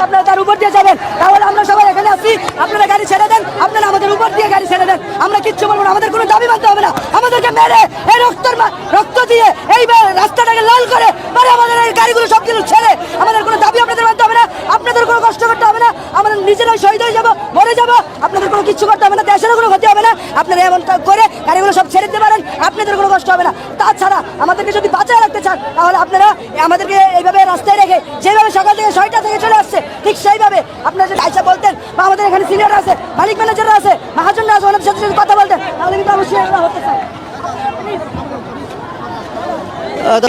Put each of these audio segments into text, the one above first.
আপনারা তার উপর দিয়ে যাবেন, তাহলে আমরা সবাই এখানে আছি। আপনারা গাড়ি ছেড়ে দেন, আপনারা আমাদের উপর দিয়ে গাড়ি ছেড়ে দেন, আমরা কিচ্ছু বলবো না। আমাদের কোনো দাবি মানতে হবে না। আমাদেরকে মেরে এই রক্ত দিয়ে এই রাস্তাটাকে লাল করে পরে আমাদের এই গাড়িগুলো সব কিছু ছেড়ে আমাদের কোনো দাবি আপনাদের মানতে হবে না। আপনাদের কোনো কষ্ট করতে হবে না। আমরা নিজেরাই শহীদ হয়ে যাবো, মরে যাবো। আপনাদের কোনো কিচ্ছু করতে হবে না, দেশেরও কোনো ক্ষতি হবে না। আপনারা এমন করে গাড়িগুলো সব ছেড়ে দিতে পারেন, আপনাদের কোনো কষ্ট হবে না। তাছাড়া আমাদেরকে যদি বাঁচায় রাখতে চান, তাহলে আপনারা আমাদেরকে এইভাবে রাস্তায় রেখে যেভাবে সকাল থেকে 6টা থেকে চলে আসছে, ঠিক সেইভাবে আপনারা যদি আইসা বলতেন, বা আমাদের এখানে সিনিয়র আছে, মালিক ম্যানেজাররা আছে, মহাজনরা আছে, ওনাদের সাথে যদি কথা বলতেন, তাহলে কিন্তু অবশ্যই এগুলো হতে চায়।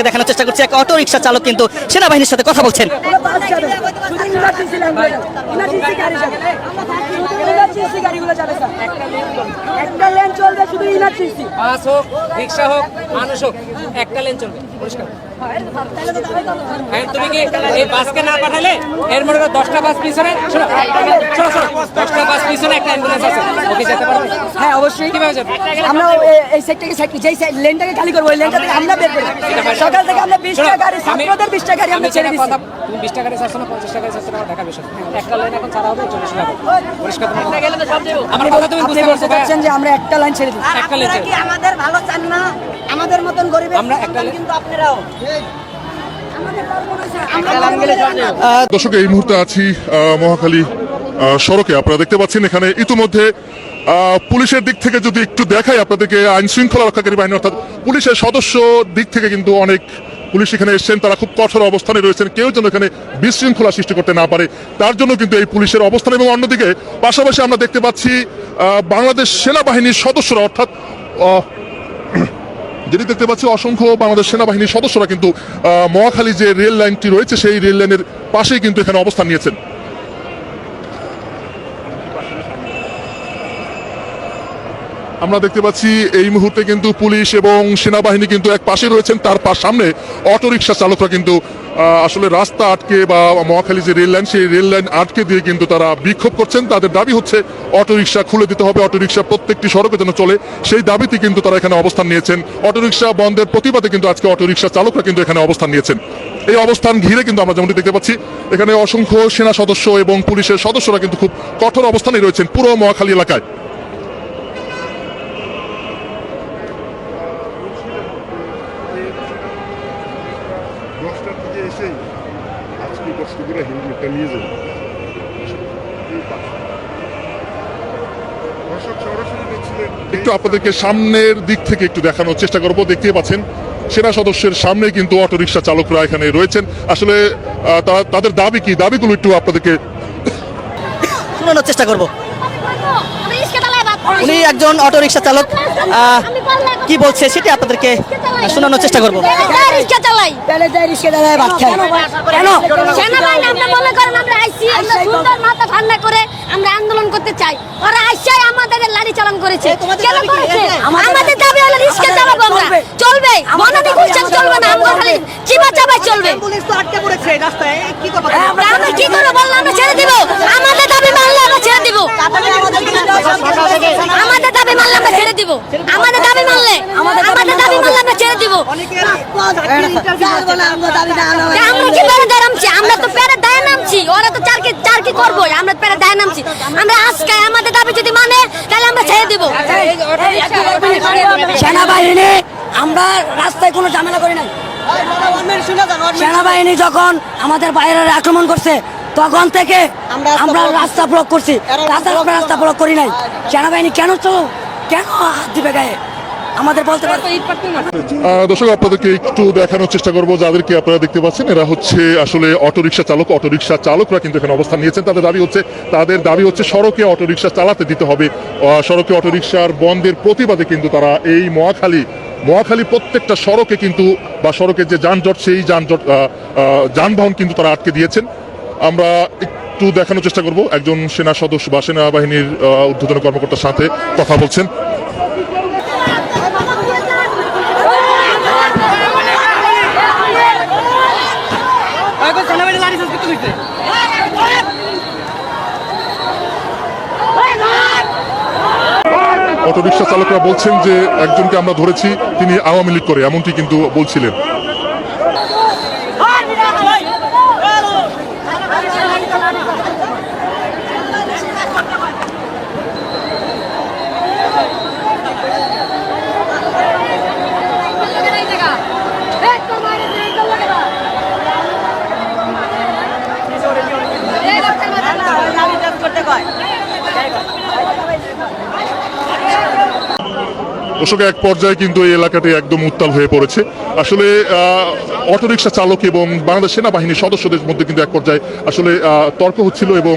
দেখানোর চেষ্টা করছি এক অটো রিক্সা চালক কিন্তু সেনাবাহিনীর সাথে কথা বলছেন। একটা লেন চলবে, শুধু ইমার্জেন্সি, বাস হোক, রিক্সা হোক, মানুষ হোক, একটা লেন চলবে পরিষ্কার। তুমি কি এই বাসকে না পাঠালে এর মধ্যে 10টা বাস পিছনে, শোনো 10টা বাস পিছনে একটা অ্যাম্বুলেন্স আছে, ওকে যেতে পারবে? হ্যাঁ অবশ্যই। কিভাবে যাবে? আমরা এই সাইডটাকে যেই লেনটাকে খালি করবো, ওই লেনটা থেকে আমরা বের করি। সকাল থেকে আমরা 20টা গাড়ি, ছাত্রদের 20টা গাড়ি আমরা ছেড়ে দিচ্ছি। তুমি 20 টাকা চাচ্ছ না, 50 টাকা চাচ্ছ না, ঢাকা বিষয় একটা লাইন এখন ছাড়া হবে 40 টাকা পরিষ্কার। আমার কথা তুমি বুঝতে পারছো যে আমরা একটা লাইন ছেড়ে দিচ্ছি। একটা লাইন কি আমাদের ভালো চান না? আমাদের মতন গরিব আমরা একটা লাইন, কিন্তু আপনারাও দর্শক, এই মুহূর্তে আছি মহাখালী সড়কে। আপনারা দেখতে পাচ্ছেন এখানে ইতিমধ্যে পুলিশের দিক থেকে যদি একটু দেখাই আপনাদেরকে, আইন শৃঙ্খলা রক্ষাকারী বাহিনী অর্থাৎ পুলিশের সদস্য দিক থেকে কিন্তু অনেক পুলিশ এখানে এসছেন। তারা খুব কঠোর অবস্থানে রয়েছেন, কেউ যেন এখানে বিশৃঙ্খলা সৃষ্টি করতে না পারে তার জন্য কিন্তু এই পুলিশের অবস্থান। এবং অন্যদিকে পাশাপাশি আমরা দেখতে পাচ্ছি বাংলাদেশ সেনাবাহিনীর সদস্যরা, অর্থাৎ যেটি দেখতে পাচ্ছি অসংখ্য বাংলাদেশ সেনাবাহিনীর সদস্যরা কিন্তু মহাখালী যে রেল লাইনটি রয়েছে সেই রেল লাইনের পাশেই কিন্তু এখানে অবস্থান নিয়েছেন। আমরা দেখতে পাচ্ছি এই মুহূর্তে কিন্তু পুলিশ এবং সেনাবাহিনী কিন্তু এক পাশে রয়েছেন, তার সামনে অটোরিকশা চালকরা কিন্তু আসলে রাস্তা আটকে বা মহাখালী যে রেল লাইন সেই রেল লাইন আটকে দিয়ে কিন্তু তারা বিক্ষোভ করছেন। তাদের দাবি হচ্ছে অটোরিকশা খুলে দিতে হবে, অটোরিকশা প্রত্যেকটি সড়কে যেন চলে, সেই দাবিতে কিন্তু তারা এখানে অবস্থান নিয়েছেন। অটোরিকশা বন্ধের প্রতিবাদে কিন্তু আজকে অটোরিকশা চালকরা কিন্তু এখানে অবস্থান নিয়েছেন। এই অবস্থান ঘিরে কিন্তু আমরা যেমনটি দেখতে পাচ্ছি এখানে অসংখ্য সেনা সদস্য এবং পুলিশের সদস্যরা কিন্তু খুব কঠোর অবস্থানে রয়েছেন পুরো মহাখালী এলাকায়। একটু আপনাদেরকে সামনের দিক থেকে একটু দেখানোর চেষ্টা করবো। দেখতেই পাচ্ছেন সেনা সদস্যের সামনে কিন্তু অটোরিকশা চালকরা এখানে রয়েছেন। আসলে তাদের দাবি কি, দাবিগুলো একটু আপনাদেরকে শোনানোর চেষ্টা করব। উনি একজন অটোরিকশা চালক, কি বলছে সেটি আপনাদেরকে শোনানোর চেষ্টা করবো। আমরা আন্দোলন করতে চাই, ওরা আইসাই আমাদের লাঠি চালন করেছে। আমাদের দাবি হলো রিস্কে চালাবো আমরা, চলবে বনাদি কুলচান চলবে না, আমরা খালি চিবা চাবাই চলবে। পুলিশ তো আটকে পড়েছে রাস্তায়, কি করব আমরা? কি করব বললাম, আমরা ছেড়ে দিব। আমাদের দাবি মানলে আমরা ছেড়ে দিব। আমাদের দাবি মানলে আমরা ছেড়ে দিব। আমাদের দাবি মানলে আমরা ছেড়ে দিব। আমরা কি পেরে দাঁড় নামছি? আমরা তো পেরে দাঁড় নামছি, ওরা তো চার কি করবো, আমরা পেরে দাঁড় নামছি। আমরা আজকে আমাদের দাবি যদি মানে তাহলে আমরা ছেড়ে দিব। সেনাবাহিনী, আমরা রাস্তায় কোনো ঝামেলা করি নাই। সেনাবাহিনী যখন আমাদের বাইরে আক্রমণ করছে তখন থেকে আমরা রাস্তা ব্লক করছি, রাস্তা ব্লক করি নাই। সেনাবাহিনী কেন হাত দিবে গায়ে আমাদের বলতে পারে। দর্শক, আপনাদেরকে একটু দেখানোর চেষ্টা করবো যাদেরকে আপনারা দেখতে পাচ্ছেন এরা হচ্ছে আসলে অটোরিকশা চালক। অটোরিকশা চালকরা কিন্তু এখানে অবস্থান নিয়েছেন। তাদের দাবি হচ্ছে সড়কে অটোরিকশা চালাতে দিতে হবে। সড়কে অটোরিকশার বন্ধের প্রতিবাদে কিন্তু তারা এই মহাখালী প্রত্যেকটা সড়কে কিন্তু বা সড়কের যে যানজট সেই যানবাহন কিন্তু তারা আটকে দিয়েছেন। আমরা একটু দেখানোর চেষ্টা করব, একজন সেনা সদস্য বা সেনাবাহিনীর ঊর্ধ্বতন কর্মকর্তার সাথে কথা বলছেন। অটোরিকশা চালকরা বলছেন যে একজনকে আমরা ধরেছি, তিনি আওয়ামী লীগ করে, এমনটি কিন্তু বলছিলেন। দর্শক এক পর্যায়ে কিন্তু এই এলাকাটি একদম উত্তাল হয়ে পড়েছে আসলে অটোরিকশা চালক এবং বাংলাদেশ সেনাবাহিনীর সদস্যদের মধ্যে কিন্তু এক পর্যায়ে আসলে তর্ক হচ্ছিল এবং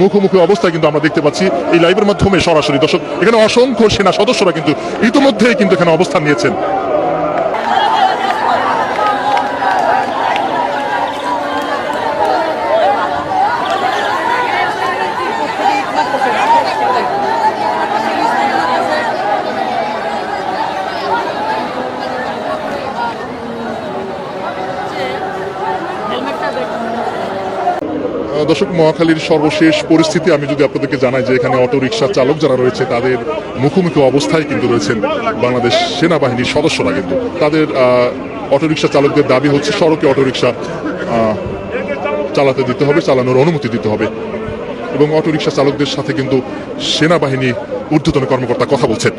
মুখোমুখি অবস্থায় কিন্তু আমরা দেখতে পাচ্ছি এই লাইভের মাধ্যমে সরাসরি। দর্শক এখানে অসংখ্য সেনা সদস্যরা কিন্তু ইতিমধ্যেই কিন্তু এখানে অবস্থান নিয়েছেন। দর্শক মহাখালীর সর্বশেষ পরিস্থিতি আমি যদি আপনাদেরকে জানাই যে এখানে অটোরিকশা চালক যারা রয়েছে তাদের মুখোমুখি অবস্থায় কিন্তু রয়েছেন বাংলাদেশ সেনাবাহিনীর সদস্যরা। কিন্তু তাদের অটোরিকশা চালকদের দাবি হচ্ছে সড়কে অটোরিকশা চালাতে দিতে হবে, চালানোর অনুমতি দিতে হবে এবং অটোরিকশা চালকদের সাথে কিন্তু সেনাবাহিনী ঊর্ধ্বতন কর্মকর্তা কথা বলছেন।